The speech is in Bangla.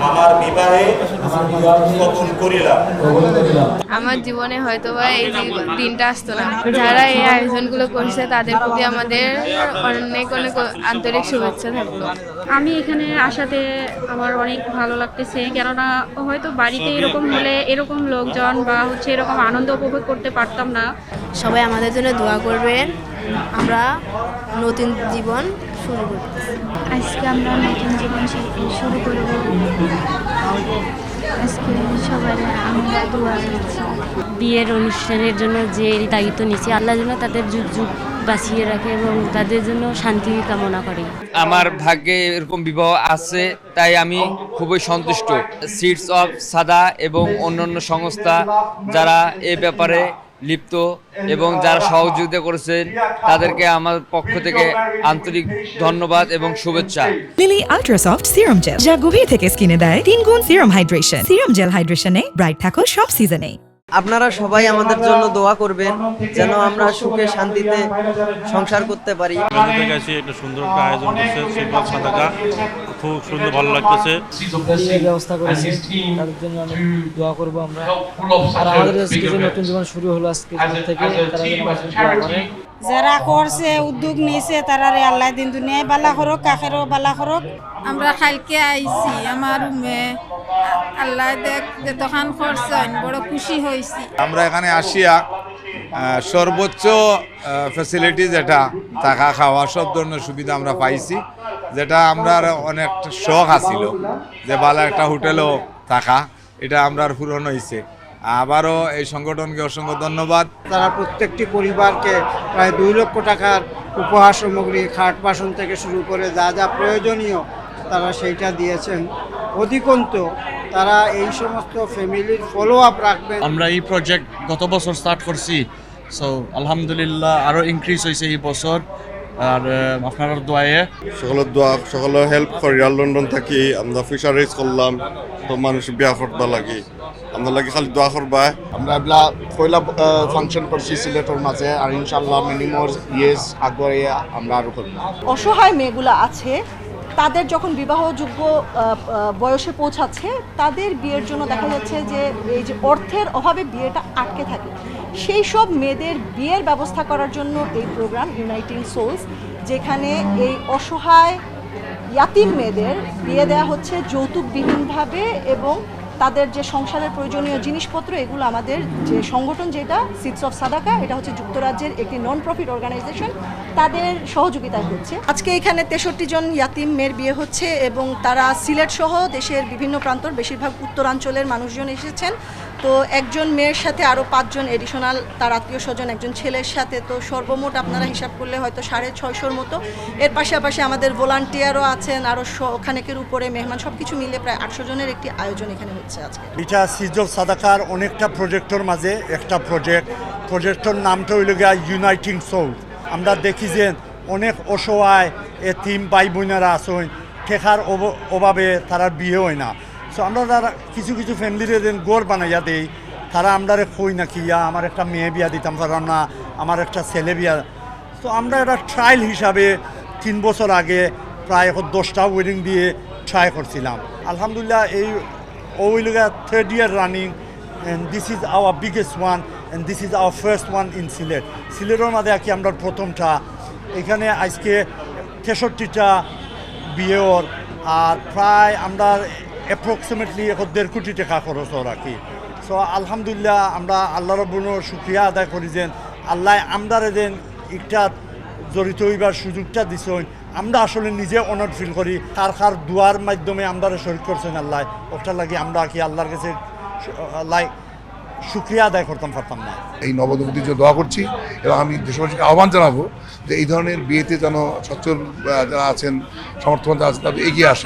আমার বিবাহে কবুল করিলাম। আমার জীবনে হয়তোবা এই দিনটা আসতো না। যারা এই আয়োজনগুলো করছে তাদের প্রতি আমাদের অনেক অনেক আন্তরিক শুভেচ্ছা থাকলো। আমি এখানে আসাতে আমার অনেক ভালো লাগতেছে, কেননা হয়তো বাড়িতে এরকম হলে এরকম লোকজন বা এরকম আনন্দ উপভোগ করতে পারতাম না। সবাই আমাদের জন্য দোয়া করবেন, আমরা নতুন জীবন শুরু করব। আজকে আমরা নতুন জীবন শুরু করব। আজকে সবাই আমরা দোয়া করছি। বিয়ের অনুষ্ঠানের জন্য যে দায়িত্ব নিচ্ছি, আল্লাহ যেন তাদের যুগ যুগ বাঁচিয়ে রাখে এবং তাদের জন্য শান্তি কামনা করি। আমার ভাগ্যে এরকম বিবাহ আছে, তাই আমি খুবই সন্তুষ্ট। সিডস অফ সাদা এবং অন্যান্য সংস্থা যারা এ ব্যাপারে লিপ্ত এবং যারা সহযোগিতা করেছেন তাদেরকে আমার পক্ষ থেকে আন্তরিক ধন্যবাদ এবং শুভেচ্ছা। লিলি আল্ট্রাসফট সিরাম জেল, যা গভীর থেকে স্কিনে দেয় 3 গুণ সিরাম হাইড্রেশন। সিরাম জেল হাইড্রেশনে ব্রাইট থাকো সব সিজনে। আপনারা সবাই আমাদের জন্য দোয়া করবেন যেন আমরা সুখে শান্তিতে সংসার করতে পারি। আমাদের কাছে একটা সুন্দর একটা আয়োজন করছে সিলভার সাদাকা, খুব সুন্দর ভালো লাগতেছে। ব্যবস্থা করেছে তাদের জন্য অনেক দোয়া করবো আমরা। আর আমাদের আজকে যে নতুন জীবন শুরু হলো আজকে থেকে, তারা যেন আমাদের দোয়া করে। যারা করছে উদ্যোগ নিয়েছে তারা আল্লাহ দিন দুনিয়ায় বালা করুক, কাকেরও বালা করুক। আমরা কালকে আইছি আমার রুমে, আল্লাহ দেখ যতখান করছেন বড় খুশি হয়েছি। আমরা এখানে আসিয়া সর্বোচ্চ ফ্যাসিলিটি যেটা থাকা খাওয়া সব ধরনের সুবিধা আমরা পাইছি, যেটা আমরা অনেক শখ আছিল যে ভালো একটা হোটেলও থাকা, এটা আমরা পূরণ হয়েছে। আবারও এই সংগঠনকে অসংখ্য ধন্যবাদ। তারা প্রত্যেকটি পরিবারকে প্রায় 2 লক্ষ টাকার উপহার সামগ্রী, খাট বাসন থেকে শুরু করে যা যা প্রয়োজনীয় তারা সেইটা দিয়েছেন। অধিকন্তু তারা এই সমস্ত ফ্যামিলির ফলো আপ রাখবেন। আমরা এই প্রজেক্ট গত বছর স্টার্ট করছি, সো আলহামদুলিল্লাহ আরও ইনক্রিজ হয়েছে এই বছর। আর আপনার দোয়ায়ে সকলের দোয়া, সকলের হেল্প করি। আর লন্ডন থাকি আমরা ফিশারিজ করলাম, তো মানুষ বিয়া করতে লাগি, আমরা লাগি খালি দোয়া করবা। আমরা এগুলা পয়লা ফাংশন করছি সিলেটের মাঝে, আর ইনশাল্লাহ মিনিমাম ইয়েস আগে আমরা আরও করবো। অসহায় মেয়েগুলো আছে, তাদের যখন বিবাহযোগ্য বয়সে পৌঁছাচ্ছে, তাদের বিয়ের জন্য দেখা যাচ্ছে যে এই যে অর্থের অভাবে বিয়েটা আটকে থাকে, সেই সব মেয়েদের বিয়ের ব্যবস্থা করার জন্য এই প্রোগ্রাম ইউনাইটিং সোলস, যেখানে এই অসহায় ইয়াতিম মেয়েদের বিয়ে দেওয়া হচ্ছে যৌতুকবিহীনভাবে, এবং তাদের যে সংসারের প্রয়োজনীয় জিনিসপত্র এগুলো আমাদের যে সংগঠন যেটা সিডস অফ সাদাকা, এটা হচ্ছে যুক্তরাজ্যের একটি নন প্রফিট অর্গানাইজেশন, তাদের সহযোগিতায় হচ্ছে। আজকে এখানে 63 জন ইয়াতিম মেয়ের বিয়ে হচ্ছে এবং তারা সিলেট সহ দেশের বিভিন্ন প্রান্তর, বেশিরভাগ উত্তরাঞ্চলের মানুষজন এসেছেন। তো একজন মেয়ের সাথে আরও 5 জন এডিশনাল তার আত্মীয় স্বজন, একজন ছেলের সাথে, তো সর্বমোট আপনারা হিসাব করলে হয়তো 650-র মতো। এর পাশাপাশি আমাদের ভলান্টিয়ারও আছেন আরও খানেকের উপরে, মেহমান, সব কিছু মিলে প্রায় 800 জনের একটি আয়োজন এখানে হচ্ছে আজকে। এটা সিডস অফ সাদাকার অনেকটা প্রজেক্টর মাঝে একটা প্রজেক্টর নামটা হইল গিয়া ইউনাইটিং সোল। আমরা দেখি যে অনেক অসহায় এতিম ভাই বোনেরা আসেন, ঠেকার অভাবে তারা বিয়ে হয় না। সো আমরা তারা কিছু কিছু ফ্যামিলির গড় বানাইয়া দেই, তারা আমরা কই না কি আমার একটা মেয়ে বিয়া দিতাম পারলাম না, আমার একটা ছেলে বিয়া। তো আমরা একটা ট্রায়াল হিসাবে 3 বছর আগে প্রায় 10টা ওয়েডিং দিয়ে ট্রাই করছিলাম। আলহামদুলিল্লাহ এই ওইলগা 3rd year running, and this is our biggest one and this is our first one in Sylhet. সিলেটের মধ্যে কি আমরা প্রথমটা, এখানে আজকে 63টা বিয়ের, আর প্রায় আমরা অ্যাপ্রক্সিমেটলি 1.5 কোটি টাকা খরচ রাখি। সো আলহামদুলিল্লাহ আমরা আল্লাহ রব্বুল শুকরিয়া আদায় করি যে আল্লাহ আমরা যেন একটা জড়িত হইবার সুযোগটা দিছেন। আমরা আসলে নিজে অনার ফিল করি, কার দুয়ার মাধ্যমে আমরা শরীর করছেন আল্লাহ, ওটার লাগে আমরা কি আল্লাহর কাছে শুকরিয়া আদায় করতাম পারতাম না। এই নবদম্পতির জন্য দোয়া করছি এবং আমি দেশবাসীকে আহ্বান জানাবো যে এই ধরনের বিয়েতে যেন সচ্ছল যারা আছেন, সমর্থন যারা আছেন, তাদের এগিয়ে আসে।